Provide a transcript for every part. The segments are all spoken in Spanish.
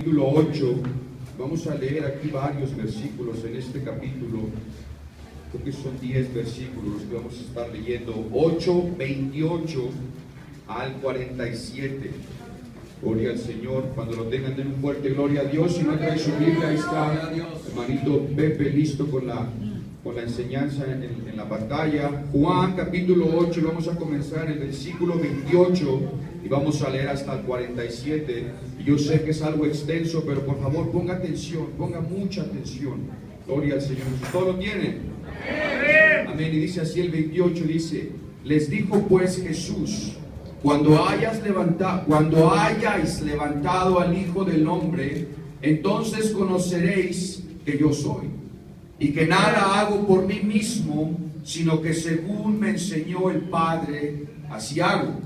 Capítulo 8, vamos a leer aquí varios versículos en este capítulo. Creo que son 10 versículos los que vamos a estar leyendo. 8, 28 al 47. Gloria al Señor. Cuando lo tengan, den un fuerte gloria a Dios. Si no trae su Biblia, ahí está hermanito Pepe listo con la enseñanza en la pantalla. Juan capítulo 8, vamos a comenzar en el versículo 28 y vamos a leer hasta el 47. Y yo sé que es algo extenso, pero por favor ponga atención, ponga mucha atención. Gloria al Señor. ¿Todo lo tienen? Amén. Y dice así el 28, dice: les dijo pues Jesús: cuando hayáis levantado al Hijo del Hombre, entonces conoceréis que yo soy, y que nada hago por mí mismo, sino que según me enseñó el Padre, así hago.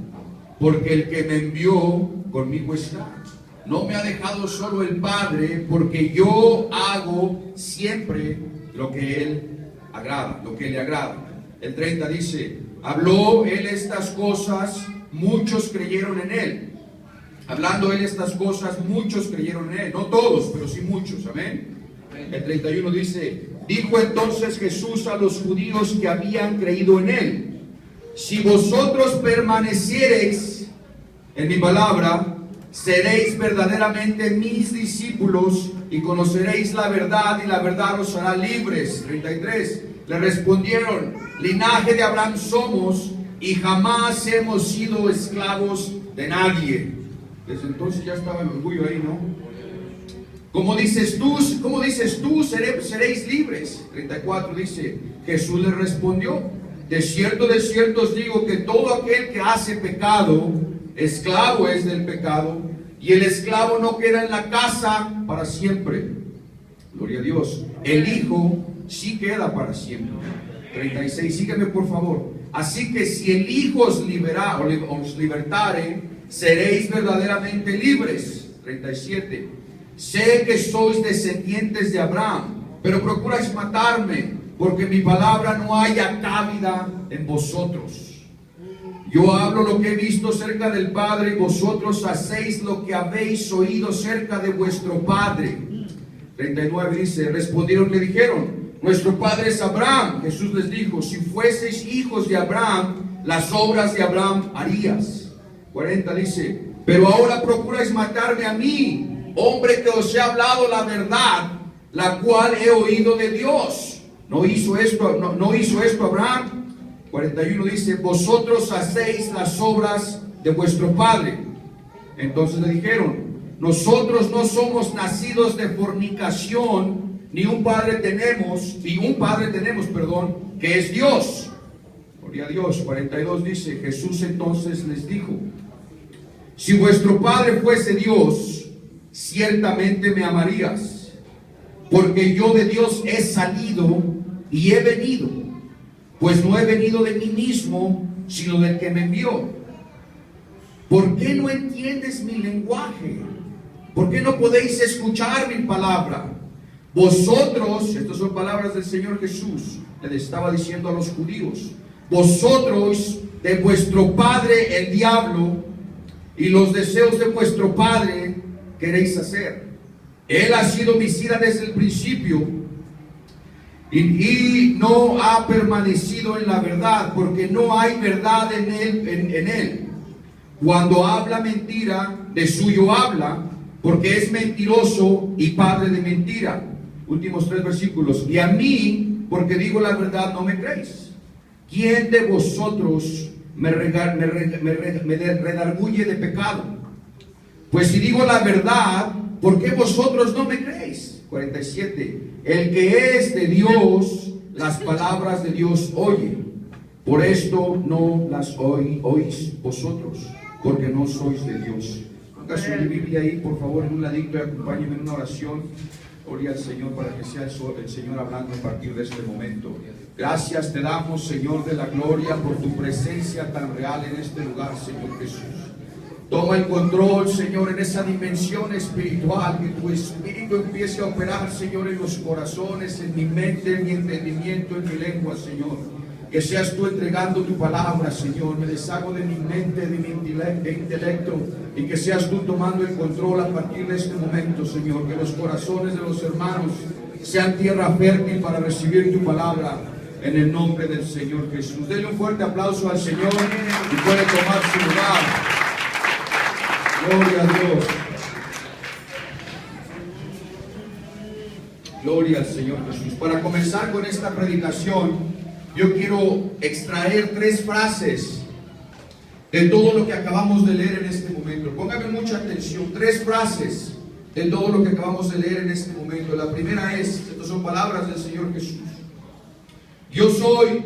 Porque el que me envió conmigo está. No me ha dejado solo el Padre, porque yo hago siempre lo que Él agrada, lo que le agrada. El 30 dice: habló Él estas cosas, muchos creyeron en Él. Hablando Él estas cosas, muchos creyeron en Él. No todos, pero sí muchos. Amén. El 31 dice: dijo entonces Jesús a los judíos que habían creído en Él: si vosotros permaneciereis en mi palabra, seréis verdaderamente mis discípulos y conoceréis la verdad, y la verdad os hará libres. 33. Le respondieron: linaje de Abraham somos, y jamás hemos sido esclavos de nadie. Desde entonces ya estaba el orgullo ahí, ¿no? ¿Cómo dices tú, seréis libres? 34 dice: Jesús le respondió: de cierto os digo que todo aquel que hace pecado, esclavo es del pecado, y el esclavo no queda en la casa para siempre. Gloria a Dios. El Hijo sí queda para siempre. 36, sígueme por favor. Así que si el Hijo os libertare, seréis verdaderamente libres. 37. Sé que sois descendientes de Abraham, pero procuráis matarme, porque mi palabra no haya cabida en vosotros. Yo hablo lo que he visto cerca del Padre, y vosotros hacéis lo que habéis oído cerca de vuestro padre. 39 dice: respondieron, le dijeron: nuestro padre es Abraham. Jesús les dijo: si fueseis hijos de Abraham, las obras de Abraham harías. 40 dice: pero ahora procuráis matarme a mí, hombre que os he hablado la verdad, la cual he oído de Dios. ¿No hizo esto Abraham? 41 dice: vosotros hacéis las obras de vuestro padre. Entonces le dijeron: nosotros no somos nacidos de fornicación, ni un padre tenemos, que es Dios. Gloria a Dios. 42 dice: Jesús entonces les dijo: si vuestro padre fuese Dios, ciertamente me amarías, porque yo de Dios he salido y he venido, pues no he venido de mí mismo, sino del que me envió. ¿Por qué no entiendes mi lenguaje? ¿Por qué no podéis escuchar mi palabra? Vosotros, estas son palabras del Señor Jesús, le estaba diciendo a los judíos: vosotros de vuestro padre el diablo, y los deseos de vuestro padre queréis hacer. Él ha sido homicida desde el principio, y no ha permanecido en la verdad, porque no hay verdad en él. Cuando habla mentira, de suyo habla, porque es mentiroso y padre de mentira. Últimos 3 versículos. Y a mí, porque digo la verdad, no me creéis. ¿Quién de vosotros me redarguye de pecado? Pues si digo la verdad, ¿por qué vosotros no me creéis? 47. El que es de Dios, las palabras de Dios oye. Por esto no las oís vosotros, porque no sois de Dios. Ponga su Biblia ahí, por favor, en un ladito, y acompáñenme en una oración. Gloria al Señor, para que sea el Señor hablando a partir de este momento. Gracias te damos, Señor de la gloria, por tu presencia tan real en este lugar, Señor Jesús. Toma el control, Señor, en esa dimensión espiritual, que tu Espíritu empiece a operar, Señor, en los corazones, en mi mente, en mi entendimiento, en mi lengua, Señor. que seas tú entregando tu palabra, Señor. Me deshago de mi mente, de mi intelecto, y que seas tú tomando el control a partir de este momento, Señor. Que los corazones de los hermanos sean tierra fértil para recibir tu palabra, en el nombre del Señor Jesús. Denle un fuerte aplauso al Señor y puede tomar su lugar. Gloria a Dios. Gloria al Señor Jesús. Para comenzar con esta predicación, yo quiero extraer 3 frases de todo lo que acabamos de leer en este momento. Póngame mucha atención. 3 frases de todo lo que acabamos de leer en este momento. La primera es, estas son palabras del Señor Jesús: yo soy,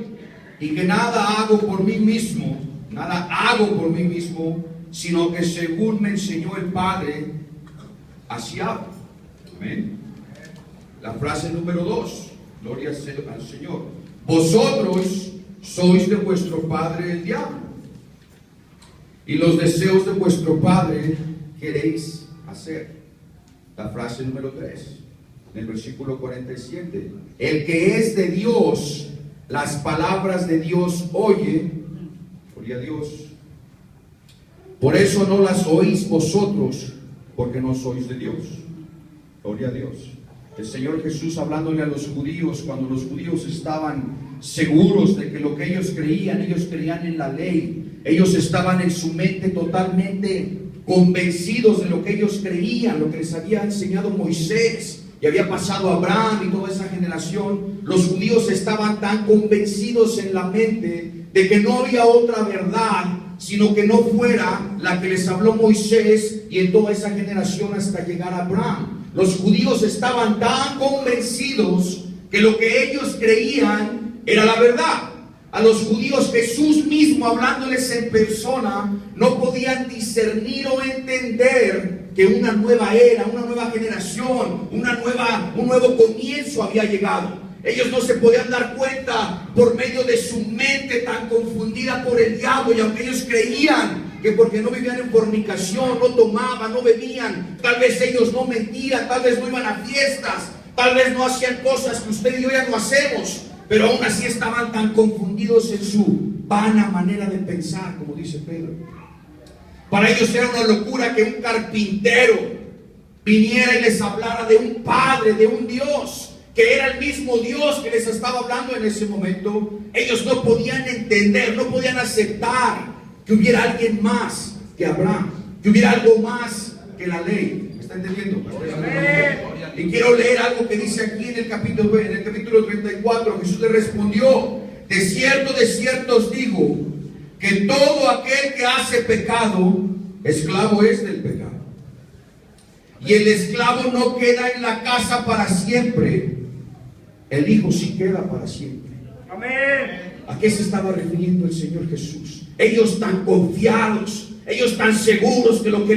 y que nada hago por mí mismo, sino que según me enseñó el Padre, así hago. Amén. La frase número 2, gloria al Señor: vosotros sois de vuestro padre el diablo, y los deseos de vuestro padre queréis hacer. La frase número 3, en el versículo 47: el que es de Dios, las palabras de Dios oye. Gloria a Dios. Por eso no las oís vosotros, porque no sois de Dios. Gloria a Dios. El Señor Jesús hablándole a los judíos, cuando los judíos estaban seguros de que lo que ellos creían en la ley. Ellos estaban en su mente totalmente convencidos de lo que ellos creían, lo que les había enseñado Moisés y había pasado Abraham y toda esa generación. Los judíos estaban tan convencidos en la mente de que no había otra verdad sino que no fuera la que les habló Moisés y en toda esa generación hasta llegar a Abraham. Los judíos estaban tan convencidos que lo que ellos creían era la verdad. A los judíos Jesús mismo, hablándoles en persona, no podían discernir o entender que una nueva era, una nueva generación, un nuevo comienzo había llegado. Ellos no se podían dar cuenta por medio de su mente tan confundida por el diablo, y aunque ellos creían que porque no vivían en fornicación, no tomaban, no bebían, tal vez ellos no mentían, tal vez no iban a fiestas, tal vez no hacían cosas que usted y yo ya no hacemos, pero aún así estaban tan confundidos en su vana manera de pensar, como dice Pedro. Para ellos era una locura que un carpintero viniera y les hablara de un Padre, de un Dios, que era el mismo Dios que les estaba hablando en ese momento. Ellos no podían entender, no podían aceptar que hubiera alguien más que Abraham, que hubiera algo más que la ley. ¿Me está entendiendo? Y quiero leer algo que dice aquí en el capítulo 34. Jesús le respondió: de cierto os digo, que todo aquel que hace pecado, esclavo es del pecado. Y el esclavo no queda en la casa para siempre, el hijo sí queda para siempre. Amén. ¿A qué se estaba refiriendo el Señor Jesús? Ellos tan confiados, ellos tan seguros de lo que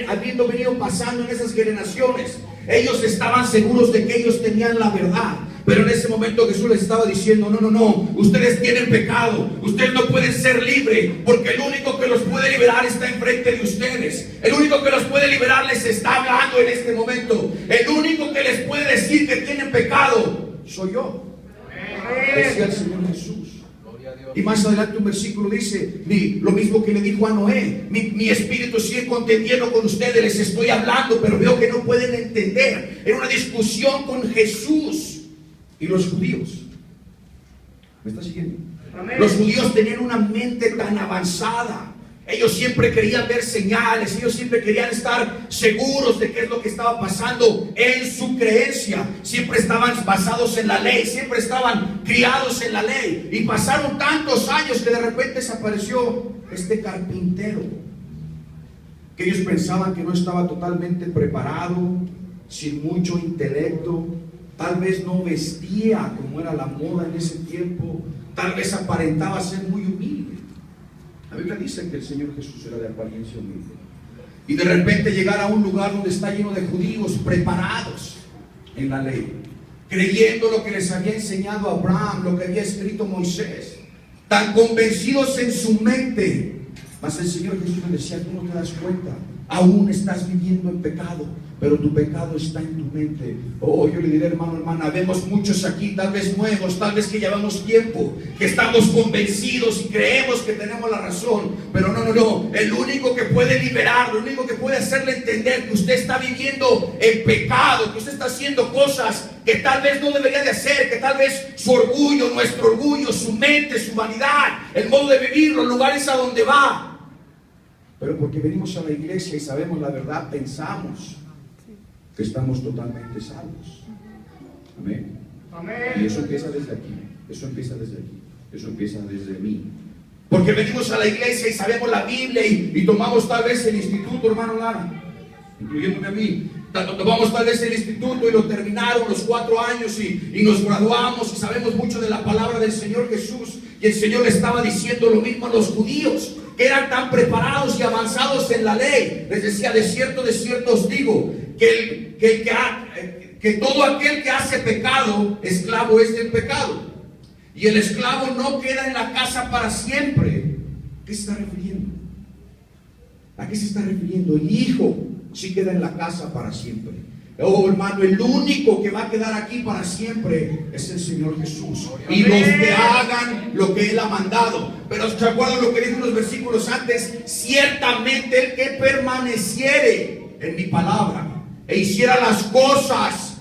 habiendo venido pasando en esas generaciones. Ellos estaban seguros de que ellos tenían la verdad. Pero en ese momento Jesús les estaba diciendo: no, ustedes tienen pecado, ustedes no pueden ser libres, porque el único que los puede liberar está enfrente de ustedes. El único que los puede liberar les está hablando en este momento. El único que les puede decir que tienen pecado soy yo, decía el Señor Jesús. Y más adelante un versículo dice lo mismo que le dijo a Noé: mi espíritu sigue contendiendo con ustedes, les estoy hablando, pero veo que no pueden entender. Era una discusión con Jesús y los judíos. ¿Me está siguiendo? Amén. Los judíos tenían una mente tan avanzada. Ellos siempre querían ver señales, ellos siempre querían estar seguros de qué es lo que estaba pasando en su creencia. Siempre estaban basados en la ley, siempre estaban criados en la ley. Y pasaron tantos años que de repente desapareció este carpintero, que ellos pensaban que no estaba totalmente preparado, sin mucho intelecto. Tal vez no vestía como era la moda en ese tiempo, tal vez aparentaba ser muy humilde. La Biblia dice que el Señor Jesús era de apariencia humilde. Y de repente llegar a un lugar donde está lleno de judíos preparados en la ley, creyendo lo que les había enseñado Abraham, lo que había escrito Moisés, tan convencidos en su mente. Mas el Señor Jesús les decía: tú no te das cuenta, aún estás viviendo en pecado, pero tu pecado está en tu mente. Oh, yo le diré, hermano, hermana, vemos muchos aquí, tal vez nuevos, tal vez que llevamos tiempo, que estamos convencidos y creemos que tenemos la razón, pero no, el único que puede liberarlo, el único que puede hacerle entender que usted está viviendo en pecado, que usted está haciendo cosas que tal vez no debería de hacer, que tal vez su orgullo, nuestro orgullo, su mente, su vanidad, el modo de vivir, los lugares a donde va, pero porque venimos a la iglesia y sabemos la verdad, pensamos que estamos totalmente salvos. Amén. Y eso empieza desde aquí. Eso empieza desde aquí. Eso empieza desde mí. Porque venimos a la iglesia y sabemos la Biblia y tomamos tal vez el instituto, hermano Lara, incluyéndome a mí. Tomamos tal vez el instituto y lo terminaron los 4 años y nos graduamos y sabemos mucho de la palabra del Señor Jesús. Y el Señor le estaba diciendo lo mismo a los judíos, que eran tan preparados y avanzados en la ley. Les decía, de cierto os digo, que todo aquel que hace pecado, esclavo es del pecado. Y el esclavo no queda en la casa para siempre. ¿A qué se está refiriendo? ¿A qué se está refiriendo? El hijo sí queda en la casa para siempre. Oh, hermano, el único que va a quedar aquí para siempre es el Señor Jesús. Y los que hagan lo que Él ha mandado. Pero ¿se acuerdan lo que dijo en los versículos antes? Ciertamente el que permaneciere en mi palabra e hiciera las cosas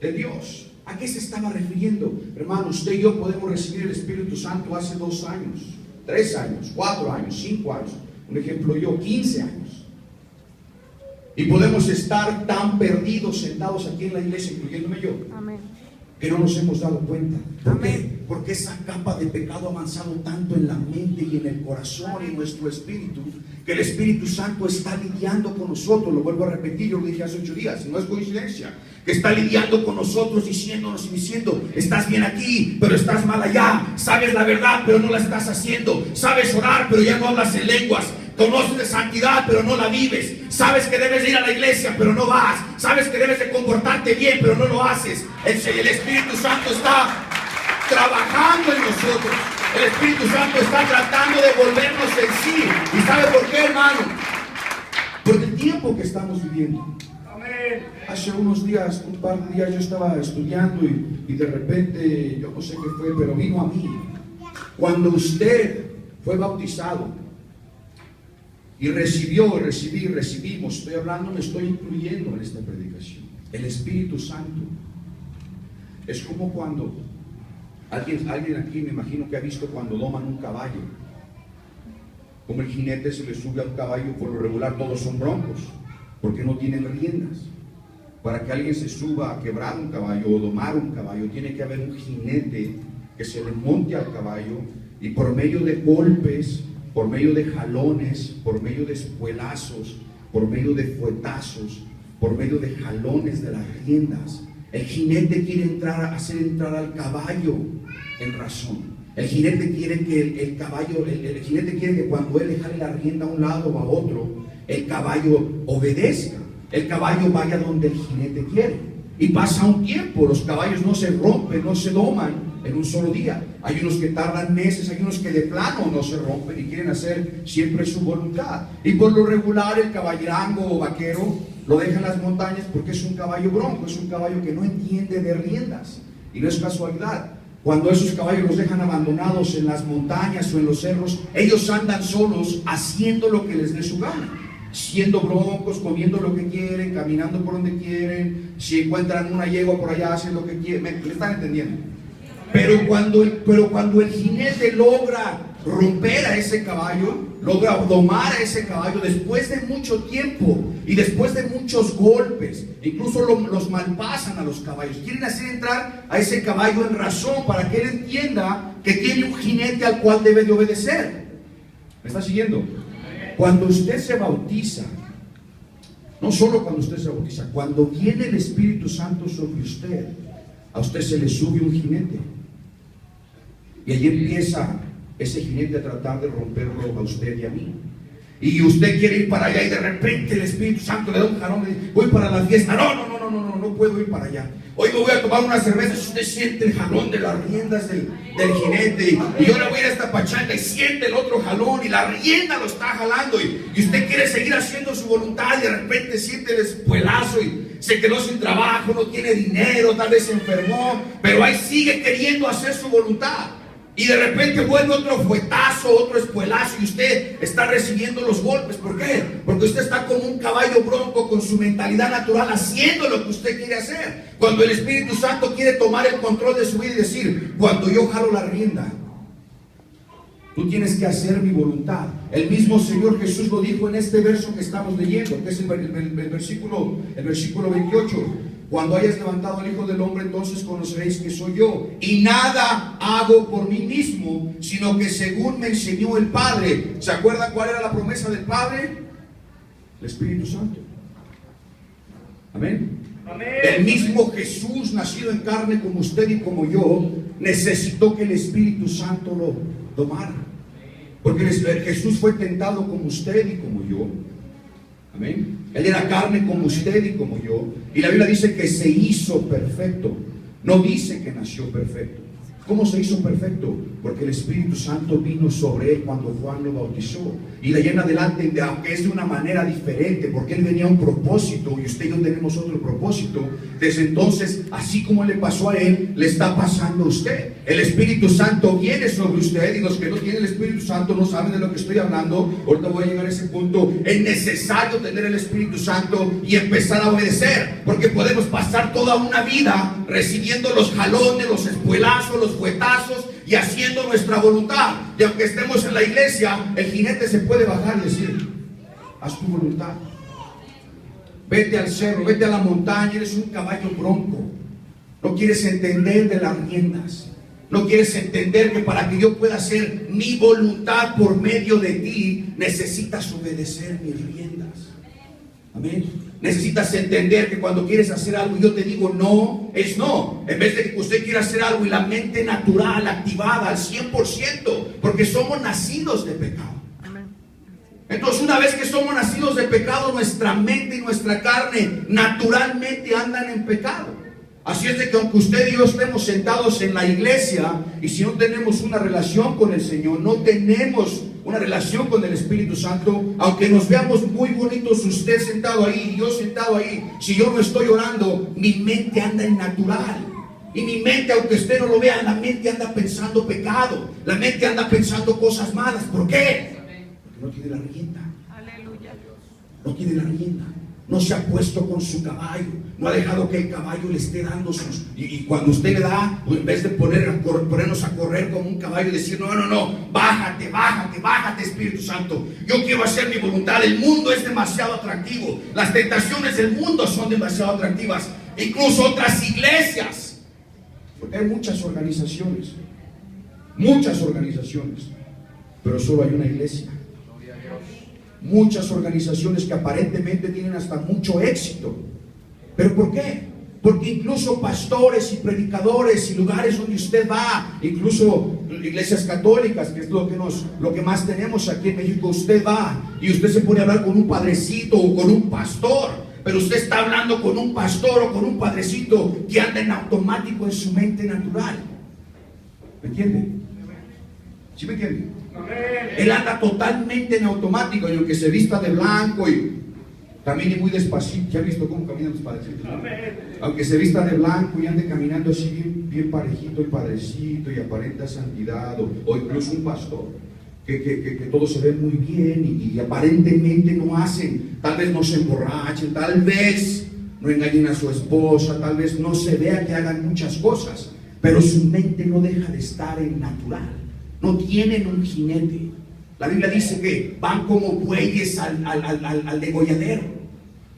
de Dios. ¿A qué se estaba refiriendo? Hermano, usted y yo podemos recibir el Espíritu Santo hace 2 años, 3 años, 4 años, 5 años. Un ejemplo, yo, 15 años. Y podemos estar tan perdidos sentados aquí en la iglesia, incluyéndome yo. Amén. Que no nos hemos dado cuenta. ¿Por qué? Porque esa capa de pecado ha avanzado tanto en la mente y en el corazón y en nuestro espíritu, que el Espíritu Santo está lidiando con nosotros. Lo vuelvo a repetir, yo lo dije hace 8 días, no es coincidencia. Que está lidiando con nosotros, diciéndonos y diciendo: estás bien aquí, pero estás mal allá. Sabes la verdad, pero no la estás haciendo. Sabes orar, pero ya no hablas en lenguas. Conoces de santidad, pero no la vives. Sabes que debes ir a la iglesia, pero no vas. Sabes que debes de comportarte bien, pero no lo haces. El Espíritu Santo está trabajando en nosotros. El Espíritu Santo está tratando de volvernos en sí. ¿Y sabe por qué, hermano? Por el tiempo que estamos viviendo. Hace unos días, un par de días, yo estaba estudiando y de repente, yo no sé qué fue, pero vino a mí. Cuando usted fue bautizado y recibimos, estoy hablando, me estoy incluyendo en esta predicación. El Espíritu Santo es como cuando alguien aquí, me imagino que ha visto cuando doman un caballo. Como el jinete se le sube a un caballo, por lo regular todos son broncos, porque no tienen riendas. Para que alguien se suba a quebrar un caballo o domar un caballo, tiene que haber un jinete que se le monte al caballo y por medio de golpes, por medio de jalones, por medio de espuelazos, por medio de fuetazos, por medio de jalones de las riendas, el jinete quiere hacer entrar al caballo en razón. El jinete quiere que el caballo, el jinete quiere que cuando él le jale la rienda a un lado o a otro, el caballo obedezca. El caballo vaya donde el jinete quiere. Y pasa un tiempo, los caballos no se rompen, no se doman en un solo día. Hay unos que tardan meses, hay unos que de plano no se rompen y quieren hacer siempre su voluntad. Y por lo regular el caballerango o vaquero lo deja en las montañas porque es un caballo bronco, es un caballo que no entiende de riendas. Y no es casualidad. Cuando esos caballos los dejan abandonados en las montañas o en los cerros, ellos andan solos haciendo lo que les dé su gana. Siendo broncos, comiendo lo que quieren, caminando por donde quieren. Si encuentran una yegua por allá, hacen lo que quieren. ¿Me están entendiendo? Pero cuando el jinete logra romper a ese caballo, logra domar a ese caballo después de mucho tiempo y después de muchos golpes, incluso los malpasan a los caballos, quieren hacer entrar a ese caballo en razón para que él entienda que tiene un jinete al cual debe de obedecer. ¿Me está siguiendo? Cuando usted se bautiza, no solo cuando usted se bautiza, cuando viene el Espíritu Santo sobre usted, a usted se le sube un jinete. Y allí empieza ese jinete a tratar de romperlo a usted y a mí. Y usted quiere ir para allá y de repente el Espíritu Santo le da un jalón y dice: voy para la fiesta. No puedo ir para allá. Hoy me voy a tomar una cerveza. Si usted siente el jalón de las riendas del jinete, y ahora voy a ir a esta pachanga y siente el otro jalón y la rienda lo está jalando, y usted quiere seguir haciendo su voluntad, y de repente siente el espuelazo y se quedó sin trabajo, no tiene dinero, tal vez se enfermó, pero ahí sigue queriendo hacer su voluntad. Y de repente vuelve otro fuetazo, otro espuelazo, y usted está recibiendo los golpes. ¿Por qué? Porque usted está como un caballo bronco con su mentalidad natural, haciendo lo que usted quiere hacer. Cuando el Espíritu Santo quiere tomar el control de su vida y decir: cuando yo jalo la rienda, tú tienes que hacer mi voluntad. El mismo Señor Jesús lo dijo en este verso que estamos leyendo, que es el versículo 28. Cuando hayas levantado al Hijo del Hombre, entonces conoceréis que soy yo. Y nada hago por mí mismo, sino que según me enseñó el Padre. ¿Se acuerdan cuál era la promesa del Padre? El Espíritu Santo. Amén. Amén. El mismo Jesús, nacido en carne como usted y como yo, necesitó que el Espíritu Santo lo tomara. Porque Jesús fue tentado como usted y como yo. Amén. Él era carne como usted y como yo. Y la Biblia dice que se hizo perfecto. No dice que nació perfecto. ¿Cómo se hizo perfecto? Porque el Espíritu Santo vino sobre él cuando Juan lo bautizó. Y de ahí en adelante, aunque es de una manera diferente, porque él venía a un propósito y usted y yo tenemos otro propósito. Desde entonces, así como le pasó a él, le está pasando a usted. El Espíritu Santo viene sobre usted, y los que no tienen el Espíritu Santo no saben de lo que estoy hablando. Ahorita voy a llegar a ese punto. Es necesario tener el Espíritu Santo y empezar a obedecer, porque podemos pasar toda una vida recibiendo los jalones, los espuelazos, los fuetazos y haciendo nuestra voluntad. Y aunque estemos en la iglesia, el jinete se puede bajar y decir: haz tu voluntad. Vete al cerro, vete a la montaña, eres un caballo bronco. No quieres entender de las riendas. No quieres entender que para que yo pueda hacer mi voluntad por medio de ti, necesitas obedecer mis riendas. Amén. Necesitas entender que cuando quieres hacer algo y yo te digo no, es no. En vez de que usted quiera hacer algo y la mente natural, activada al 100%, porque somos nacidos de pecado. Entonces, una vez que somos nacidos de pecado, nuestra mente y nuestra carne naturalmente andan en pecado. Así es de que aunque usted y yo estemos sentados en la iglesia, y si no tenemos una relación con el Señor, no tenemos una relación con el Espíritu Santo, aunque nos veamos muy bonitos, usted sentado ahí y yo sentado ahí, si yo no estoy orando, mi mente anda en natural. Y mi mente, aunque usted no lo vea, la mente anda pensando pecado, la mente anda pensando cosas malas. ¿Por qué? Porque no tiene la rienda. Aleluya. No tiene la rienda. No se ha puesto con su caballo, no ha dejado que el caballo le esté dando sus... Y cuando usted le da, en vez de ponernos a correr como un caballo y decir: no, bájate, Espíritu Santo, yo quiero hacer mi voluntad. El mundo es demasiado atractivo, las tentaciones del mundo son demasiado atractivas, incluso otras iglesias, porque hay muchas organizaciones, pero solo hay una iglesia. Muchas organizaciones que aparentemente tienen hasta mucho éxito. ¿Pero por qué? Porque incluso pastores y predicadores y lugares donde usted va, incluso iglesias católicas, que es lo que más tenemos aquí en México, usted va y usted se pone a hablar con un padrecito o con un pastor, pero usted está hablando con un pastor o con un padrecito que anda en automático en su mente natural. ¿Me entiende? ¿Sí me entiende? Él anda totalmente en automático, y aunque se vista de blanco y camine muy despacito, ¿ya ha visto cómo caminan los padrecitos? ¿No? Aunque se vista de blanco y ande caminando así bien parejito el padrecito y aparenta santidad, o incluso un pastor que todo se ve muy bien y aparentemente no hacen, tal vez no se emborrachen, tal vez no engañen a su esposa, tal vez no se vea que hagan muchas cosas, pero su mente no deja de estar en natural. No tienen un jinete. La Biblia dice que van como bueyes al degolladero.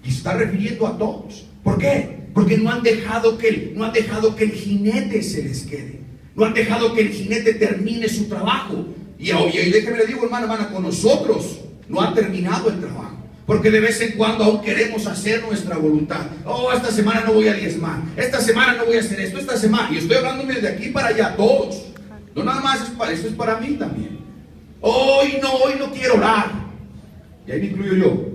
Y se está refiriendo a todos. ¿Por qué? Porque no han dejado que el jinete se les quede. No han dejado que el jinete termine su trabajo. Y déjeme le digo, hermana, con nosotros no ha terminado el trabajo. Porque de vez en cuando aún queremos hacer nuestra voluntad. Esta semana no voy a diezmar. Esta semana no voy a hacer esto. Esta semana. Y estoy hablándome de aquí para allá, todos. No nada más esto es para mí también. Hoy no quiero orar. Y ahí me incluyo yo.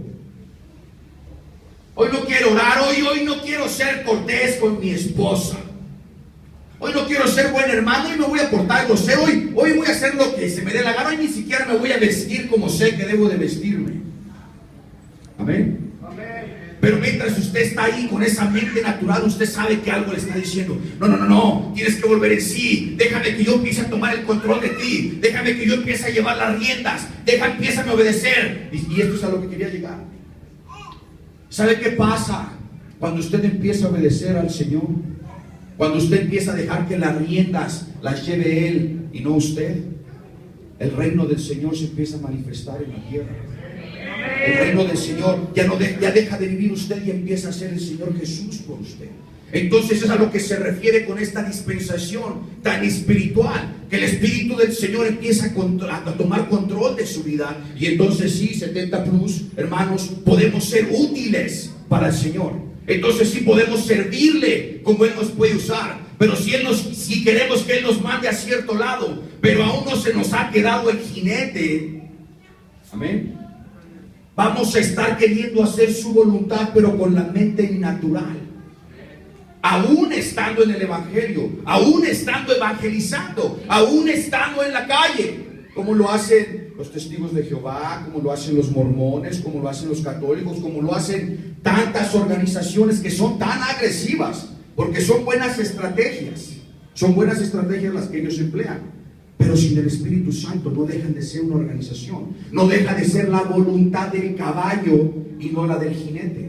Hoy no quiero orar, hoy no quiero ser cortés con mi esposa. Hoy no quiero ser buen hermano, hoy me voy a portar grosero, hoy voy a hacer lo que se me dé la gana, hoy ni siquiera me voy a vestir como sé que debo de vestirme. Amén. Pero mientras usted está ahí con esa mente natural, usted sabe que algo le está diciendo: no, tienes que volver en sí, déjame que yo empiece a tomar el control de ti, déjame que yo empiece a llevar las riendas, empieza a obedecer. Y esto es a lo que quería llegar. ¿Sabe qué pasa cuando usted empieza a obedecer al Señor? Cuando usted empieza a dejar que las riendas las lleve Él y no usted, el reino del Señor se empieza a manifestar en la tierra. El reino del Señor ya deja de vivir usted y empieza a ser el Señor Jesús por usted. Entonces es a lo que se refiere con esta dispensación tan espiritual, que el Espíritu del Señor empieza a tomar control de su vida. Y entonces sí, 70 plus, hermanos, podemos ser útiles para el Señor. Entonces sí podemos servirle como Él nos puede usar. Pero si queremos que Él nos mande a cierto lado, pero aún no se nos ha quedado el jinete, amén, vamos a estar queriendo hacer su voluntad, pero con la mente natural. Aún estando en el Evangelio, aún estando evangelizando, aún estando en la calle, como lo hacen los testigos de Jehová, como lo hacen los mormones, como lo hacen los católicos, como lo hacen tantas organizaciones que son tan agresivas, porque son buenas estrategias las que ellos emplean. Pero sin el Espíritu Santo no dejan de ser una organización, no deja de ser la voluntad del caballo y no la del jinete.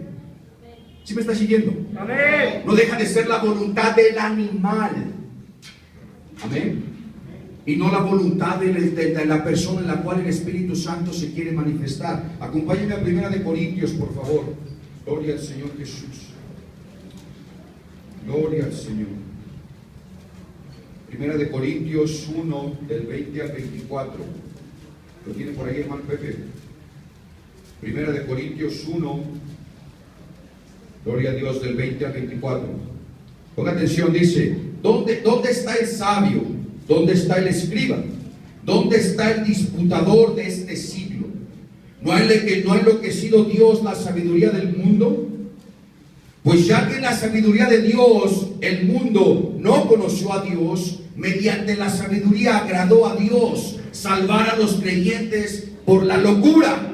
¿Sí me está siguiendo? Amén. No deja de ser la voluntad del animal, amén, y no la voluntad de la persona en la cual el Espíritu Santo se quiere manifestar. Acompáñenme a 1 Corintios, por favor. Gloria al Señor Jesús. Gloria al Señor. 1 Corintios 1, del 20 al 24. ¿Lo tiene por ahí, hermano Pepe? 1 Corintios 1, gloria a Dios, del 20 al 24. Ponga atención, dice: ¿Dónde está el sabio? ¿Dónde está el escriba? ¿Dónde está el disputador de este siglo? ¿No ha enloquecido Dios la sabiduría del mundo? Pues ya que en la sabiduría de Dios el mundo no conoció a Dios, mediante la sabiduría agradó a Dios salvar a los creyentes por la locura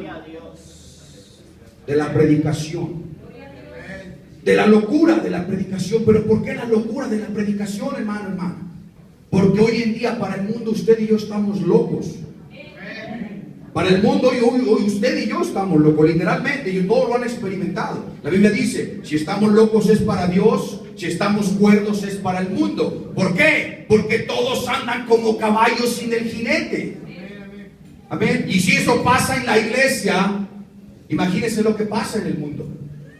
de la predicación. De la locura de la predicación. ¿Pero por qué la locura de la predicación, hermano? Porque hoy en día para el mundo usted y yo estamos locos. Para el mundo hoy usted y yo estamos locos, literalmente, y todos lo han experimentado. La Biblia dice: si estamos locos es para Dios, si estamos cuerdos es para el mundo. ¿Por qué? Porque todos andan como caballos sin el jinete. Amén. Y si eso pasa en la iglesia, imagínense lo que pasa en el mundo.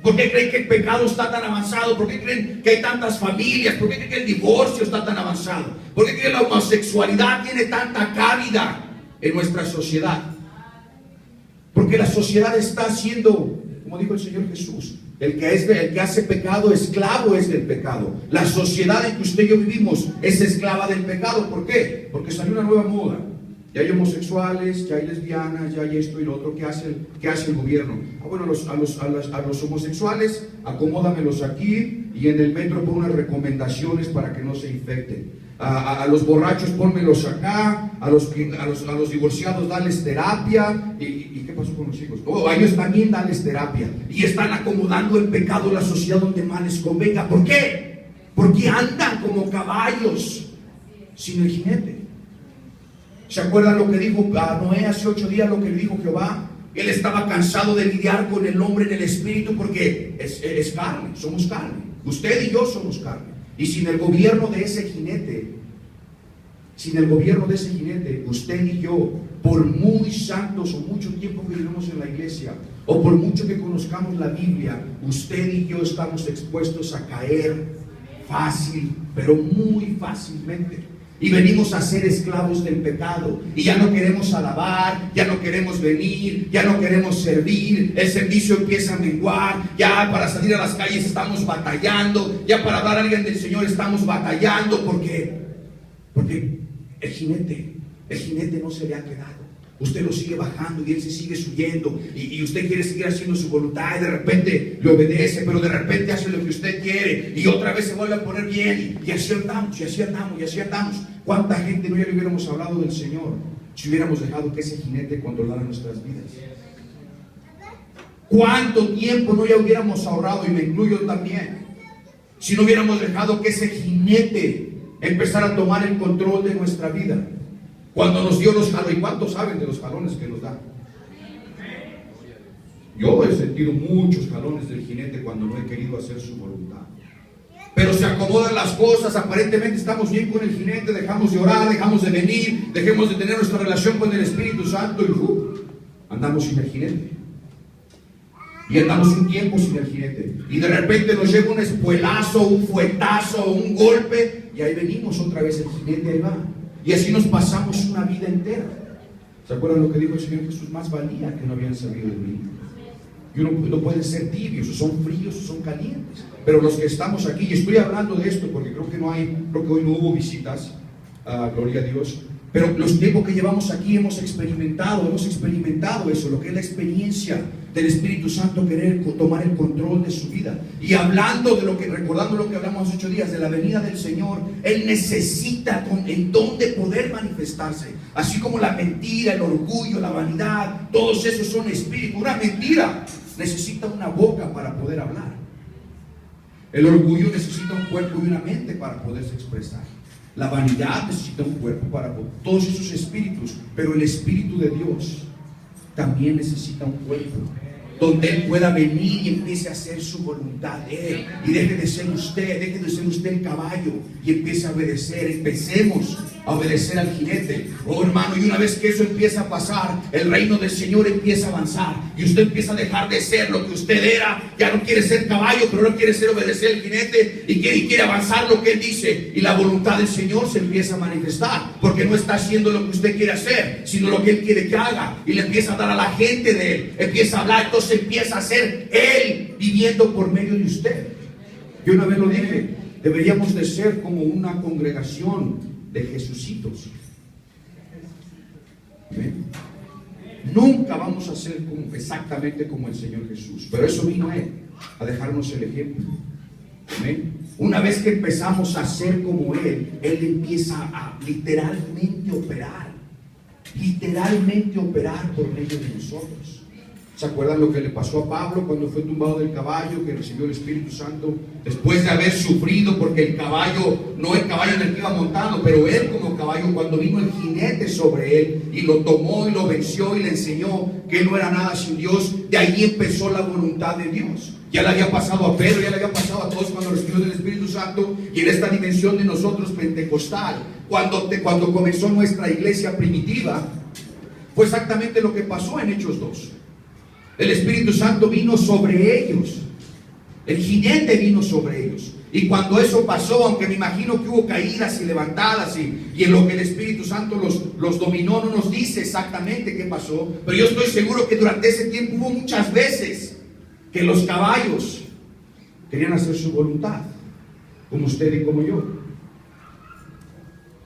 ¿Por qué creen que el pecado está tan avanzado? ¿Por qué creen que hay tantas familias? ¿Por qué creen que el divorcio está tan avanzado? ¿Por qué creen que la homosexualidad tiene tanta cabida en nuestra sociedad? Porque la sociedad está haciendo, como dijo el Señor Jesús, el que hace pecado, esclavo es del pecado. La sociedad en que usted y yo vivimos es esclava del pecado. ¿Por qué? Porque salió una nueva moda. Ya hay homosexuales, ya hay lesbianas, ya hay esto y lo otro. ¿Qué hace el gobierno? Bueno, a los homosexuales, acomódamelos aquí, y en el metro pon unas recomendaciones para que no se infecten. A los borrachos pónmelos acá, a los divorciados dales terapia. ¿Y qué pasó con los hijos? A ellos también dales terapia. Y están acomodando el pecado en la sociedad donde más les convenga. ¿Por qué? Porque andan como caballos sin el jinete. ¿Se acuerdan lo que dijo a Noé hace 8 días, lo que le dijo Jehová? Él estaba cansado de lidiar con el hombre en el espíritu, porque es carne, somos carne. Usted y yo somos carne. Y sin el gobierno de ese jinete, usted y yo, por muy santos o mucho tiempo que vivimos en la iglesia, o por mucho que conozcamos la Biblia, usted y yo estamos expuestos a caer fácil, pero muy fácilmente. Y venimos a ser esclavos del pecado. Y ya no queremos alabar, ya no queremos venir, ya no queremos servir. El servicio empieza a menguar. Ya para salir a las calles estamos batallando. Ya para hablar a alguien del Señor estamos batallando. ¿Por qué? Porque el jinete no se le ha quedado. Usted lo sigue bajando y él se sigue subiendo y usted quiere seguir haciendo su voluntad y de repente le obedece, pero de repente hace lo que usted quiere y otra vez se vuelve a poner bien y así andamos, y así andamos, y así andamos. ¿Cuánta gente no ya le hubiéramos hablado del Señor si hubiéramos dejado que ese jinete controlara nuestras vidas? ¿Cuánto tiempo no ya hubiéramos ahorrado, y me incluyo también, si no hubiéramos dejado que ese jinete empezara a tomar el control de nuestra vida? Cuando nos dio los jalones, ¿y cuántos saben de los jalones que nos da? Yo he sentido muchos jalones del jinete cuando no he querido hacer su voluntad. Pero se acomodan las cosas, aparentemente estamos bien con el jinete, dejamos de orar, dejamos de venir, dejemos de tener nuestra relación con el Espíritu Santo y andamos sin el jinete. Y andamos un tiempo sin el jinete. Y de repente nos llega un espuelazo, un fuetazo, un golpe, y ahí venimos otra vez, el jinete ahí va. Y así nos pasamos una vida entera. ¿Se acuerdan lo que dijo el Señor Jesús? Más valía que no habían sabido de mí. Y uno no puede ser tibios, o son fríos, o son calientes. Pero los que estamos aquí, y estoy hablando de esto porque creo que hoy no hubo visitas, gloria a Dios. Pero los tiempos que llevamos aquí hemos experimentado eso, lo que es la experiencia del Espíritu Santo, querer tomar el control de su vida. Y recordando lo que hablamos hace 8 días, de la venida del Señor, Él necesita en dónde poder manifestarse. Así como la mentira, el orgullo, la vanidad, todos esos son espíritus. Una mentira necesita una boca para poder hablar. El orgullo necesita un cuerpo y una mente para poderse expresar. La vanidad necesita un cuerpo para todos esos espíritus, pero el Espíritu de Dios también necesita un cuerpo donde Él pueda venir y empiece a hacer su voluntad de Él, y deje de ser usted el caballo y empiece a obedecer. Empecemos a obedecer al jinete, oh hermano, y una vez que eso empieza a pasar, el reino del Señor empieza a avanzar y usted empieza a dejar de ser lo que usted era. Ya no quiere ser caballo, pero no quiere ser obedecer al jinete y quiere avanzar lo que Él dice, y la voluntad del Señor se empieza a manifestar, porque no está haciendo lo que usted quiere hacer, sino lo que Él quiere que haga, y le empieza a dar a la gente de Él, empieza a hablar. Entonces empieza a ser Él viviendo por medio de usted. Yo una vez lo dije, deberíamos de ser como una congregación de Jesucitos. ¿Amén? Nunca vamos a ser exactamente como el Señor Jesús, pero eso vino Él, a dejarnos el ejemplo. ¿Amén? Una vez que empezamos a ser como Él empieza a literalmente operar por medio de nosotros. ¿Se acuerdan lo que le pasó a Pablo cuando fue tumbado del caballo, que recibió el Espíritu Santo? Después de haber sufrido, porque el caballo, no el caballo en el que iba montando, pero él como caballo, cuando vino el jinete sobre él y lo tomó y lo venció y le enseñó que él no era nada sin Dios, de ahí empezó la voluntad de Dios. Ya le había pasado a Pedro, ya le había pasado a todos cuando recibió del Espíritu Santo, y en esta dimensión de nosotros pentecostal, cuando comenzó nuestra iglesia primitiva, fue exactamente lo que pasó en Hechos 2. El Espíritu Santo vino sobre ellos, el jinete vino sobre ellos, y cuando eso pasó, aunque me imagino que hubo caídas y levantadas y en lo que el Espíritu Santo los dominó, no nos dice exactamente qué pasó, pero yo estoy seguro que durante ese tiempo hubo muchas veces que los caballos querían hacer su voluntad, como usted y como yo.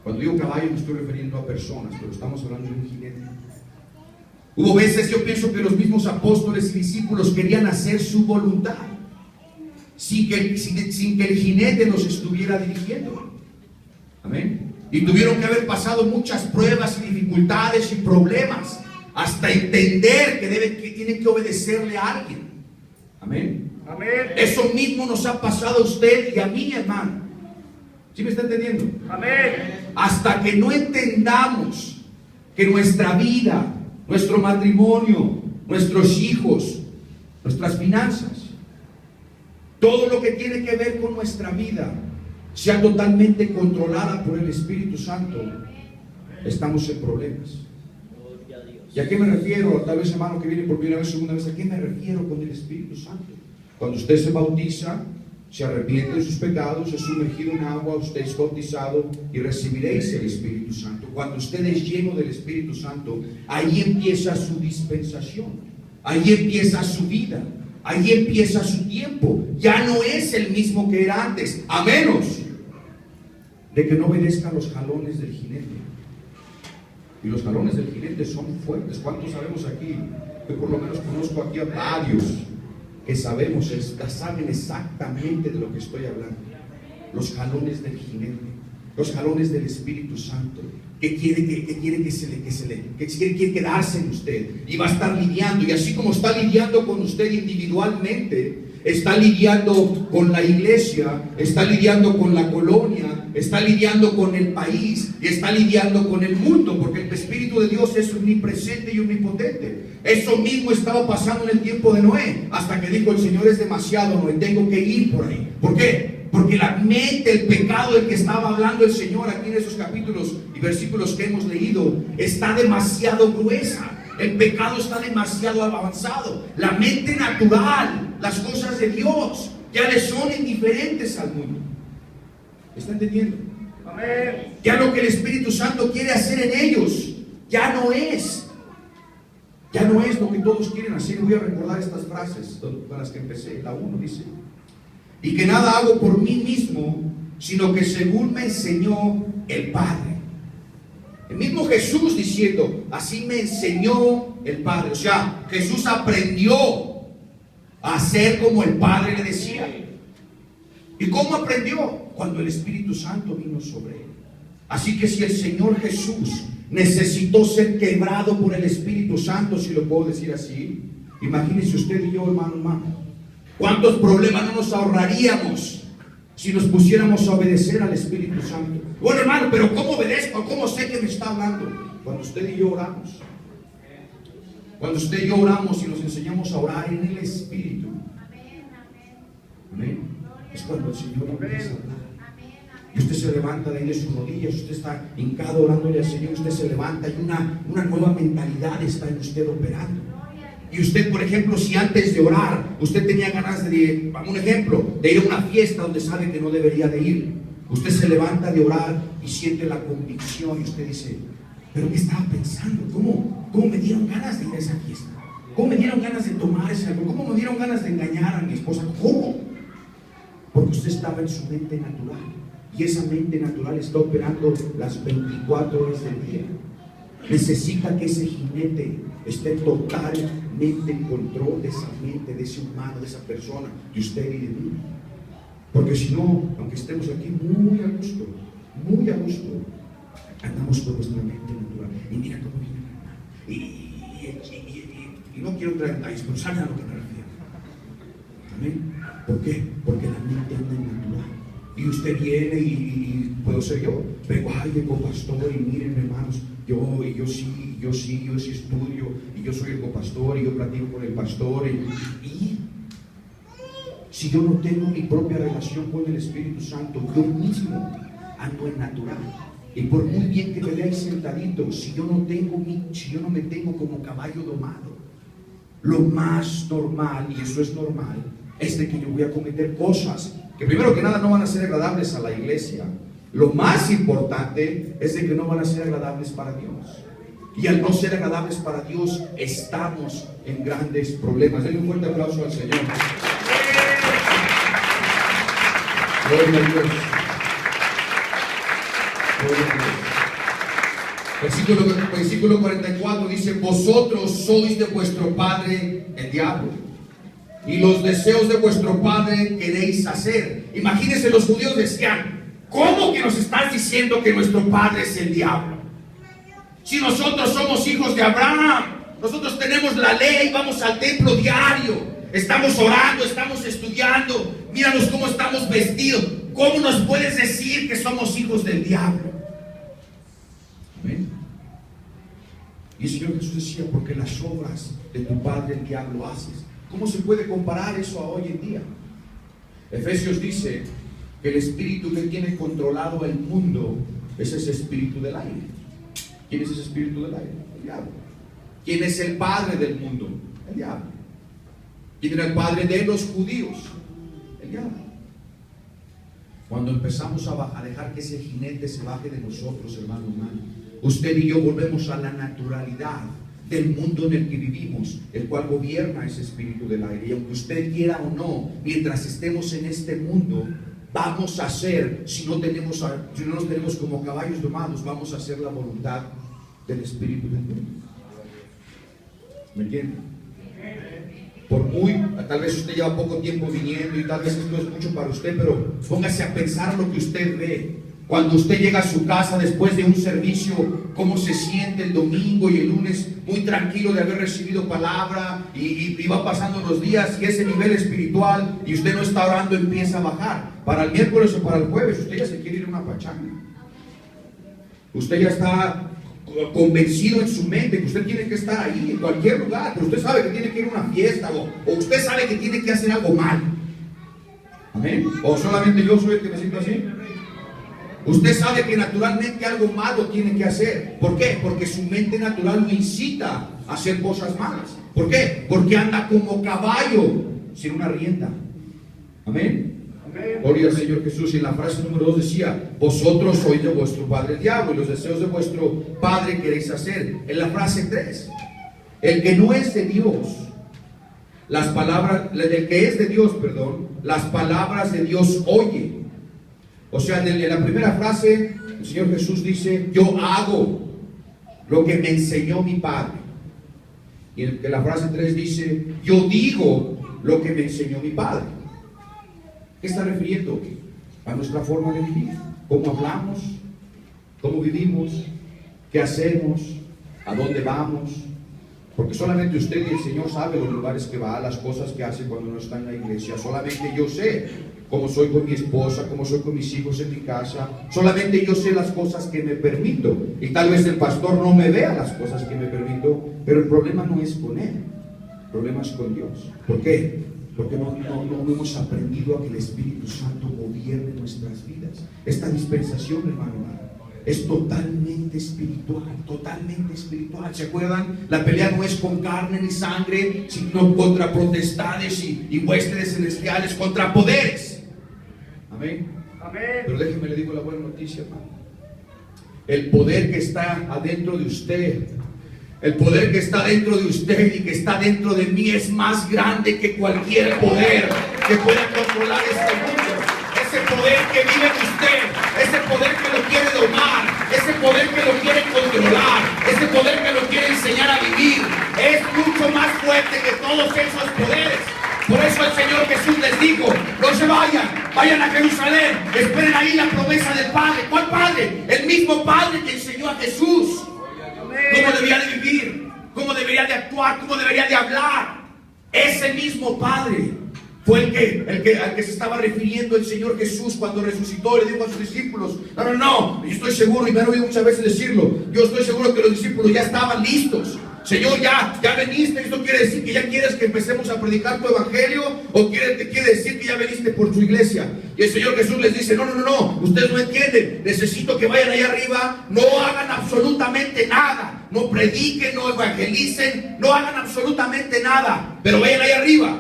Cuando digo caballo me estoy refiriendo a personas, pero estamos hablando de un jinete. Hubo veces, yo pienso, que los mismos apóstoles y discípulos querían hacer su voluntad sin que el jinete los estuviera dirigiendo. Amén. Y tuvieron que haber pasado muchas pruebas y dificultades y problemas hasta entender que tienen que obedecerle a alguien. Amén. Amén. Eso mismo nos ha pasado a usted y a mí, hermano. ¿Sí me está entendiendo? Amén. Hasta que no entendamos que nuestra vida, nuestro matrimonio, nuestros hijos, nuestras finanzas, todo lo que tiene que ver con nuestra vida, sea totalmente controlada por el Espíritu Santo, estamos en problemas. ¿Y a qué me refiero? Tal vez, hermano, que viene por primera vez, segunda vez, ¿a qué me refiero con el Espíritu Santo? Cuando usted se bautiza, se arrepiente de sus pecados, es sumergido en agua, usted es bautizado y recibiréis el Espíritu Santo. Cuando usted es lleno del Espíritu Santo, ahí empieza su dispensación, ahí empieza su vida, ahí empieza su tiempo. Ya no es el mismo que era antes, a menos de que no obedezca los jalones del jinete. Y los jalones del jinete son fuertes. ¿Cuántos sabemos aquí? Yo por lo menos conozco aquí a varios que saben exactamente de lo que estoy hablando. Los jalones del jinete, los jalones del Espíritu Santo, que quiere quedarse en usted y va a estar lidiando, y así como está lidiando con usted individualmente, está lidiando con la iglesia, está lidiando con la colonia, está lidiando con el país y está lidiando con el mundo, porque el Espíritu de Dios es omnipresente y omnipotente. Eso mismo estaba pasando en el tiempo de Noé, hasta que dijo el Señor: es demasiado, Noé, tengo que ir por ahí. ¿Por qué? Porque la mente, el pecado del que estaba hablando el Señor aquí en esos capítulos y versículos que hemos leído, está demasiado gruesa. El pecado está demasiado avanzado. La mente natural, las cosas de Dios, ya le son indiferentes al mundo. ¿Está entendiendo? Amén. Ya lo que el Espíritu Santo quiere hacer en ellos, ya no es lo que todos quieren hacer. Voy a recordar estas frases con las que empecé. La 1 dice: y que nada hago por mí mismo, sino que según me enseñó el Padre. El mismo Jesús diciendo: así me enseñó el Padre. O sea, Jesús aprendió a hacer como el Padre le decía. ¿Y cómo aprendió? Cuando el Espíritu Santo vino sobre él. Así que si el Señor Jesús necesitó ser quebrado por el Espíritu Santo, si lo puedo decir así, imagínense usted y yo, hermano, ¿cuántos problemas no nos ahorraríamos si nos pusiéramos a obedecer al Espíritu Santo? Bueno, hermano, pero ¿cómo obedezco? ¿Cómo sé que me está hablando? Cuando usted y yo oramos. Cuando usted y yo oramos y nos enseñamos a orar en el Espíritu. Amén. Es cuando el Señor empieza a hablar. Y usted se levanta de ahí de sus rodillas, usted está hincado orándole al Señor, usted se levanta y una nueva mentalidad está en usted operando. Y usted, por ejemplo, si antes de orar usted tenía ganas de, un ejemplo, de ir a una fiesta donde sabe que no debería de ir, usted se levanta de orar y siente la convicción y usted dice: ¿pero qué estaba pensando? ¿Cómo me dieron ganas de ir a esa fiesta? ¿Cómo me dieron ganas de tomar ese alcohol? ¿Cómo me dieron ganas de engañar a mi esposa? ¿Cómo? Porque usted estaba en su mente natural. Y esa mente natural está operando las 24 horas del día. Necesita que ese jinete esté totalmente en control de esa mente, de ese humano, de esa persona, de usted y de mí. Porque si no, aunque estemos aquí muy a gusto, andamos con nuestra mente natural. Y mira cómo viene el hermano. Y no quiero entrar en detalles, pero saben a lo que me refiero. Amén. ¿Por qué? Porque la mente anda en natural. Y usted viene y puedo ser yo. Vengo pastor, y miren, hermanos, yo sí estudio, y yo soy el copastor, y yo platico con el pastor. Y si yo no tengo mi propia relación con el Espíritu Santo, yo mismo ando en natural. Y por muy bien que me veáis sentadito, si yo no me tengo como caballo domado, lo más normal, y eso es normal, es de que yo voy a cometer cosas que primero que nada no van a ser agradables a la iglesia. Lo más importante es de que no van a ser agradables para Dios. Y al no ser agradables para Dios, estamos en grandes problemas. Denle un fuerte aplauso al Señor. Gloria a Dios. Gloria a Dios. Versículo 44 dice: vosotros sois de vuestro padre el diablo, y los deseos de vuestro padre queréis hacer. Imagínense, los judíos decían: ¿cómo que nos estás diciendo que nuestro padre es el diablo? Si nosotros somos hijos de Abraham, nosotros tenemos la ley, vamos al templo diario, estamos orando, estamos estudiando, míranos cómo estamos vestidos. ¿Cómo nos puedes decir que somos hijos del diablo? Amén. Y el Señor Jesús decía: porque las obras de tu padre el diablo haces. ¿Cómo se puede comparar eso a hoy en día? Efesios dice que el espíritu que tiene controlado el mundo es ese espíritu del aire. ¿Quién es ese espíritu del aire? El diablo. ¿Quién es el padre del mundo? El diablo. ¿Quién era el padre de los judíos? El diablo. Cuando empezamos a dejar que ese jinete se baje de nosotros, hermano humano, usted y yo volvemos a la naturalidad del mundo en el que vivimos, el cual gobierna ese espíritu del aire. Y aunque usted quiera o no, mientras estemos en este mundo, vamos a hacer, si no nos tenemos como caballos domados, vamos a hacer la voluntad del Espíritu de Dios. ¿Me entiende? Tal vez usted lleva poco tiempo viniendo y tal vez esto es mucho para usted, pero póngase a pensar lo que usted ve. Cuando usted llega a su casa después de un servicio, cómo se siente el domingo y el lunes, muy tranquilo de haber recibido palabra, y va pasando los días y ese nivel espiritual, y usted no está orando, empieza a bajar. Para el miércoles o para el jueves, usted ya se quiere ir a una pachanga. Usted ya está convencido en su mente que usted tiene que estar ahí en cualquier lugar, pero usted sabe que tiene que ir a una fiesta, o usted sabe que tiene que hacer algo mal. Amén. O solamente yo soy el que me siento así. Usted sabe que naturalmente algo malo tiene que hacer. ¿Por qué? Porque su mente natural lo incita a hacer cosas malas. ¿Por qué? Porque anda como caballo sin una rienda. Amén. Gloria al Señor Jesús. Y en la frase número 2 decía: vosotros sois de vuestro padre el diablo, y los deseos de vuestro padre queréis hacer. En la frase 3, el que no es de Dios, las palabras, el que es de Dios, perdón, las palabras de Dios oye. O sea, en la primera frase el Señor Jesús dice: yo hago lo que me enseñó mi Padre. Y en la frase 3 dice: yo digo lo que me enseñó mi Padre. ¿Qué está refiriendo? A nuestra forma de vivir. Cómo hablamos, cómo vivimos, qué hacemos, a dónde vamos. Porque solamente usted y el Señor sabe los lugares que va, las cosas que hace cuando no está en la iglesia. Solamente yo sé cómo soy con mi esposa, cómo soy con mis hijos en mi casa. Solamente yo sé las cosas que me permito. Y tal vez el pastor no me vea las cosas que me permito, pero el problema no es con él, el problema es con Dios. ¿Por qué? Porque no hemos aprendido a que el Espíritu Santo gobierne nuestras vidas. Esta dispensación, hermano, es totalmente espiritual, totalmente espiritual. ¿Se acuerdan? La pelea no es con carne ni sangre, sino contra potestades y huestes celestiales, contra poderes. Amén. Amén. Pero déjeme le digo la buena noticia, hermano. El poder que está adentro de usted, el poder que está dentro de usted y que está dentro de mí es más grande que cualquier poder que pueda controlar este mundo. Ese poder que vive en usted, ese poder que lo quiere domar, ese poder que lo quiere controlar, ese poder que lo quiere enseñar a vivir, es mucho más fuerte que todos esos poderes. Por eso el Señor Jesús les dijo: no se vayan, vayan a Jerusalén, esperen ahí la promesa del Padre. ¿Cuál Padre? El mismo Padre que enseñó a Jesús cómo debería de vivir, cómo debería de actuar, cómo debería de hablar. Ese mismo Padre fue al que se estaba refiriendo el Señor Jesús cuando resucitó y le dijo a sus discípulos: no, yo estoy seguro, y me han oído muchas veces decirlo, yo estoy seguro que los discípulos ya estaban listos. Señor, ya veniste. ¿Esto quiere decir que ya quieres que empecemos a predicar tu evangelio? ¿O quiere decir que ya veniste por tu iglesia? Y el Señor Jesús les dice: no, ustedes no entienden. Necesito que vayan allá arriba, no hagan absolutamente nada, no prediquen, no evangelicen, no hagan absolutamente nada, pero vayan allá arriba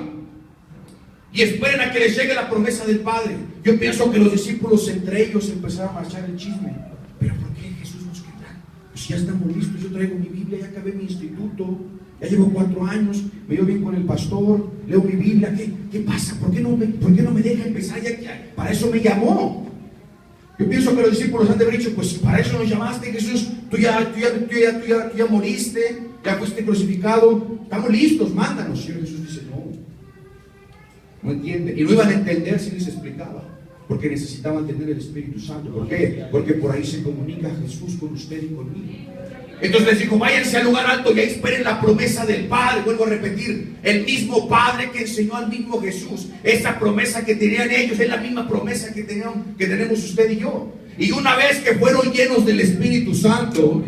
y esperen a que les llegue la promesa del Padre. Yo pienso que los discípulos entre ellos empezaron a echar el chisme. ¿Pero por qué Jesús nos queda? Pues ya estamos listos, yo traigo mi Biblia, ya acabé mi instituto, ya llevo 4 años, me llevo bien con el pastor, leo mi Biblia. ¿Qué pasa? ¿Por qué no me deja empezar? Ya, para eso me llamó. Yo pienso que los discípulos han de haber dicho: pues si para eso nos llamaste, Jesús, tú ya moriste, ya fuiste crucificado, estamos listos, mándanos. Y Jesús dice: no entiende. Y no iban a entender si les explicaba, porque necesitaban tener el Espíritu Santo. ¿Por qué? Porque por ahí se comunica Jesús con usted y conmigo. Entonces les dijo: váyanse al lugar alto y ahí esperen la promesa del Padre. Vuelvo a repetir, el mismo Padre que enseñó al mismo Jesús. Esa promesa que tenían ellos es la misma promesa que tenemos usted y yo. Y una vez que fueron llenos del Espíritu Santo,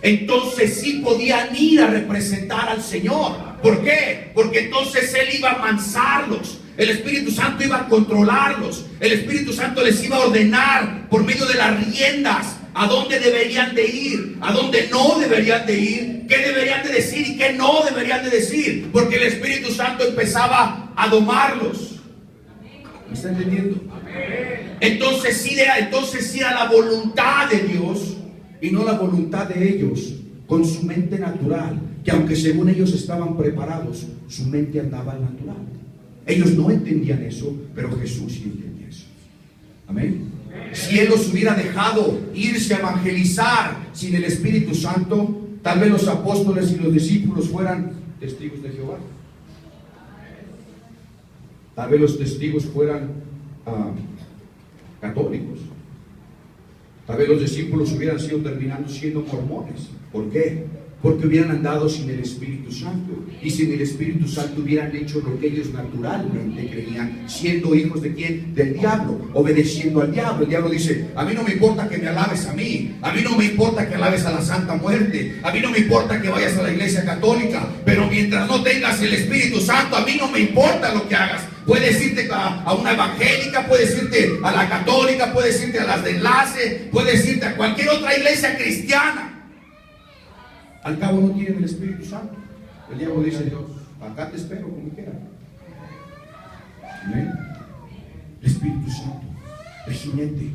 entonces sí podían ir a representar al Señor. ¿Por qué? Porque entonces Él iba a amansarlos. El Espíritu Santo iba a controlarlos. El Espíritu Santo les iba a ordenar por medio de las riendas a dónde deberían de ir, a dónde no deberían de ir, qué deberían de decir y qué no deberían de decir, porque el Espíritu Santo empezaba a domarlos. ¿Me está entendiendo? Entonces sí era la voluntad de Dios y no la voluntad de ellos, con su mente natural, que aunque según ellos estaban preparados, su mente andaba al natural. Ellos no entendían eso, pero Jesús sí entendía eso. Amén. Si Él los hubiera dejado irse a evangelizar Sin el Espíritu Santo, tal vez los apóstoles y los discípulos fueran testigos de Jehová. Tal vez los testigos fueran católicos. Tal vez los discípulos hubieran sido terminando siendo mormones. ¿Por qué? Porque hubieran andado sin el Espíritu Santo. Y sin el Espíritu Santo hubieran hecho lo que ellos naturalmente creían, siendo hijos de ¿quién? Del diablo, obedeciendo al diablo. El diablo dice: a mí no me importa que me alabes a mí no me importa que alabes a la Santa Muerte, a mí no me importa que vayas a la iglesia católica, pero mientras no tengas el Espíritu Santo, a mí no me importa lo que hagas. Puedes irte a una evangélica, puedes irte a la católica, puedes irte a las de enlace, puedes irte a cualquier otra iglesia cristiana. Al cabo no tienen el Espíritu Santo. El diablo dice: acá te espero como quiera. ¿Amén? El Espíritu Santo, el jinete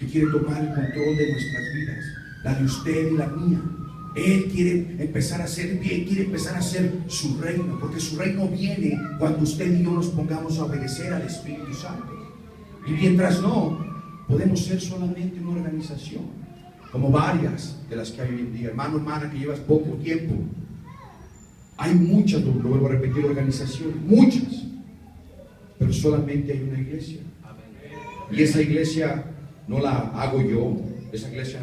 que quiere tomar el control de nuestras vidas, la de usted y la mía. Él quiere empezar a hacer bien, quiere empezar a hacer su reino, porque su reino viene cuando usted y yo nos pongamos a obedecer al Espíritu Santo. Y mientras no, podemos ser solamente una organización, como varias de las que hay hoy en día. Hermano, hermana, que llevas poco tiempo, hay muchas, lo vuelvo a repetir, organizaciones, muchas, pero solamente hay una iglesia. Y esa iglesia no la hago yo, esa iglesia,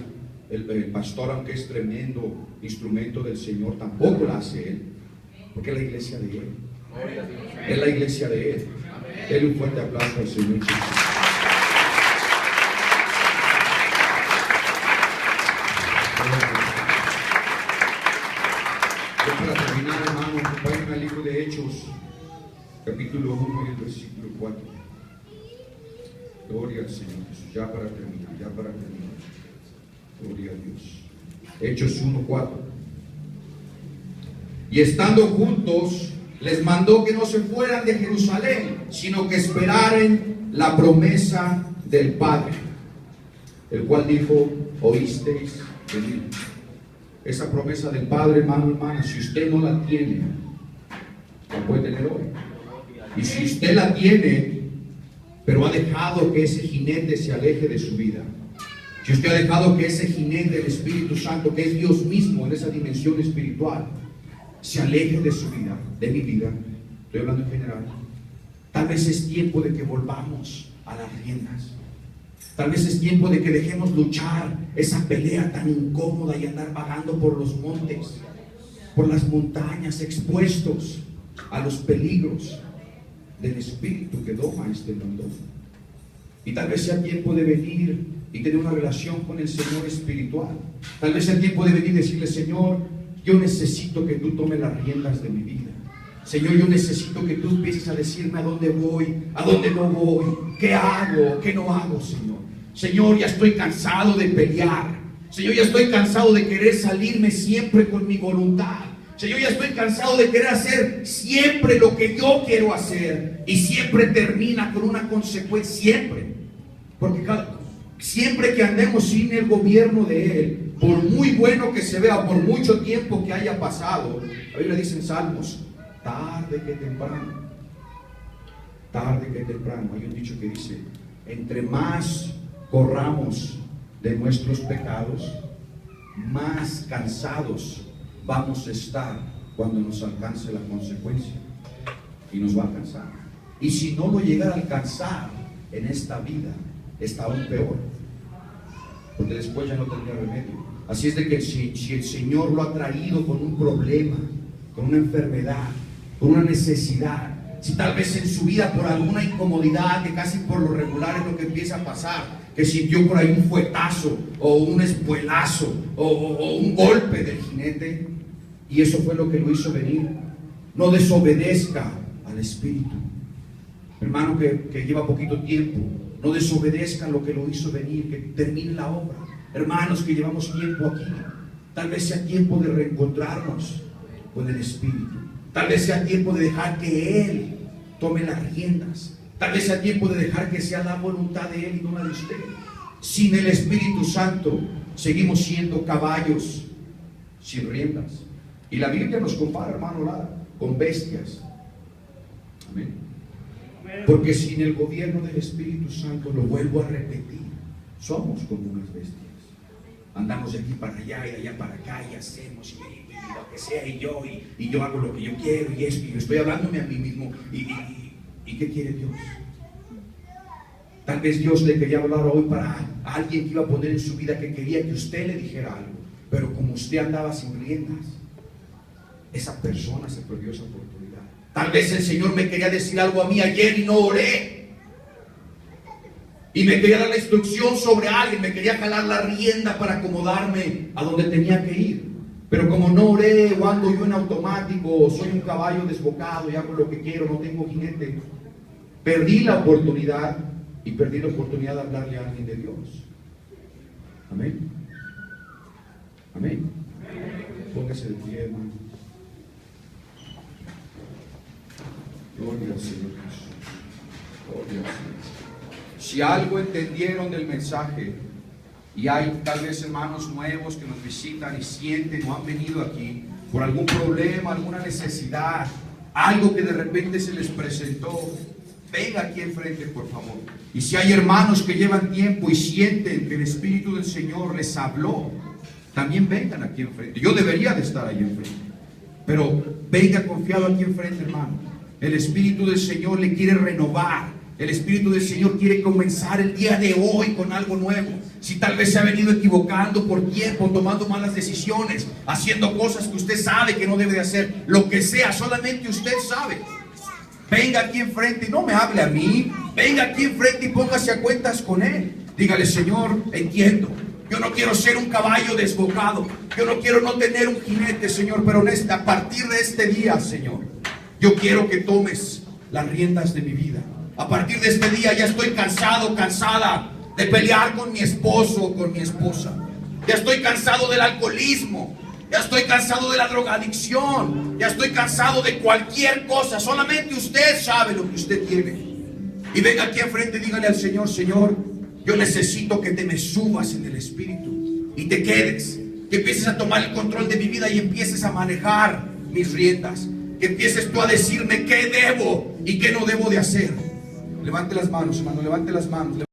el pastor, aunque es tremendo instrumento del Señor, tampoco la hace él, porque es la iglesia de él. Es la iglesia de él. Denle un fuerte aplauso al Señor, chicos. Para terminar, hermano, acompáñenme al libro de Hechos, capítulo 1 y el versículo 4. Gloria al Señor Jesús. Ya para terminar. Gloria a Dios. Hechos 1:4. Y estando juntos, les mandó que no se fueran de Jerusalén, sino que esperaran la promesa del Padre, el cual dijo: oísteis de mí. Esa promesa del Padre, hermano, hermana, si usted no la tiene, la puede tener hoy. Y si usted la tiene, pero ha dejado que ese jinete se aleje de su vida, si usted ha dejado que ese jinete del Espíritu Santo, que es Dios mismo en esa dimensión espiritual, se aleje de su vida, de mi vida, estoy hablando en general, tal vez es tiempo de que volvamos a las riendas. Tal vez es tiempo de que dejemos luchar esa pelea tan incómoda y andar vagando por los montes, por las montañas, expuestos a los peligros del espíritu que doma este mundo. Y tal vez sea tiempo de venir y tener una relación con el Señor espiritual. Tal vez sea tiempo de venir y decirle: Señor, yo necesito que tú tomes las riendas de mi vida. Señor, yo necesito que tú empieces a decirme a dónde voy, a dónde no voy, qué hago, qué no hago, Señor. Señor, ya estoy cansado de pelear. Señor, ya estoy cansado de querer salirme siempre con mi voluntad. Señor, ya estoy cansado de querer hacer siempre lo que yo quiero hacer. Y siempre termina con una consecuencia, siempre. Porque siempre que andemos sin el gobierno de Él, por muy bueno que se vea, por mucho tiempo que haya pasado, a Biblia dice en Salmos: tarde que temprano, hay un dicho que dice: entre más corramos de nuestros pecados, más cansados vamos a estar cuando nos alcance la consecuencia. Y nos va a alcanzar. Y si no lo llegara a alcanzar en esta vida, está aún peor, porque después ya no tendría remedio. Así es de que si el Señor lo ha traído con un problema, con una enfermedad, con una necesidad, si tal vez en su vida por alguna incomodidad, que casi por lo regular es lo que empieza a pasar, que sintió por ahí un fuetazo o un espuelazo o un golpe del jinete, y eso fue lo que lo hizo venir, no desobedezca al Espíritu. Hermano que lleva poquito tiempo, no desobedezca lo que lo hizo venir, que termine la obra. Hermanos que llevamos tiempo aquí, tal vez sea tiempo de reencontrarnos con el Espíritu. Tal vez sea tiempo de dejar que Él tome las riendas. Tal vez sea tiempo de dejar que sea la voluntad de Él y no la de usted. Sin el Espíritu Santo seguimos siendo caballos sin riendas. Y la Biblia nos compara, hermano Lara, con bestias. Amén. Porque sin el gobierno del Espíritu Santo, lo vuelvo a repetir, somos como unas bestias. andamos de aquí para allá y de allá para acá y hacemos y lo que sea y yo hago lo que yo quiero y esto y yo estoy hablándome a mí mismo y ¿qué quiere Dios? Tal vez Dios le quería hablar hoy para alguien que iba a poner en su vida, que quería que usted le dijera algo, pero como usted andaba sin riendas, esa persona se perdió esa oportunidad. Tal vez el Señor me quería decir algo a mí ayer y no oré, y me quería dar la instrucción sobre alguien, me quería jalar la rienda para acomodarme a donde tenía que ir, pero como no oré, o ando yo en automático, o soy un caballo desbocado y hago lo que quiero, no tengo jinete, perdí la oportunidad. Y perdí la oportunidad de hablarle a alguien de Dios. Amén. Amén. Póngase de pie, hermano. Gloria al Señor Jesús. Gloria al Señor. Si algo entendieron del mensaje, y hay tal vez hermanos nuevos que nos visitan y sienten o han venido aquí por algún problema, alguna necesidad, algo que de repente se les presentó, venga aquí enfrente, por favor. Y si hay hermanos que llevan tiempo y sienten que el Espíritu del Señor les habló, también vengan aquí enfrente. Yo debería de estar ahí enfrente, pero venga confiado aquí enfrente, hermano. El Espíritu del Señor le quiere renovar. El Espíritu del Señor quiere comenzar el día de hoy con algo nuevo. Si tal vez se ha venido equivocando por tiempo, tomando malas decisiones, haciendo cosas que usted sabe que no debe de hacer, lo que sea, solamente usted sabe. Venga aquí enfrente y no me hable a mí. Venga aquí enfrente y póngase a cuentas con Él. Dígale: Señor, entiendo. Yo no quiero ser un caballo desbocado. Yo no quiero no tener un jinete, Señor. Pero a partir de este día, Señor, yo quiero que tomes las riendas de mi vida. A partir de este día ya estoy cansado, cansada de pelear con mi esposo o con mi esposa. Ya estoy cansado del alcoholismo. Ya estoy cansado de la drogadicción. Ya estoy cansado de cualquier cosa. Solamente usted sabe lo que usted tiene. Y venga aquí enfrente y dígale al Señor: Señor, yo necesito que te me subas en el Espíritu y te quedes. Que empieces a tomar el control de mi vida y empieces a manejar mis riendas. Que empieces tú a decirme qué debo y qué no debo de hacer. Levante las manos, hermano, levante las manos.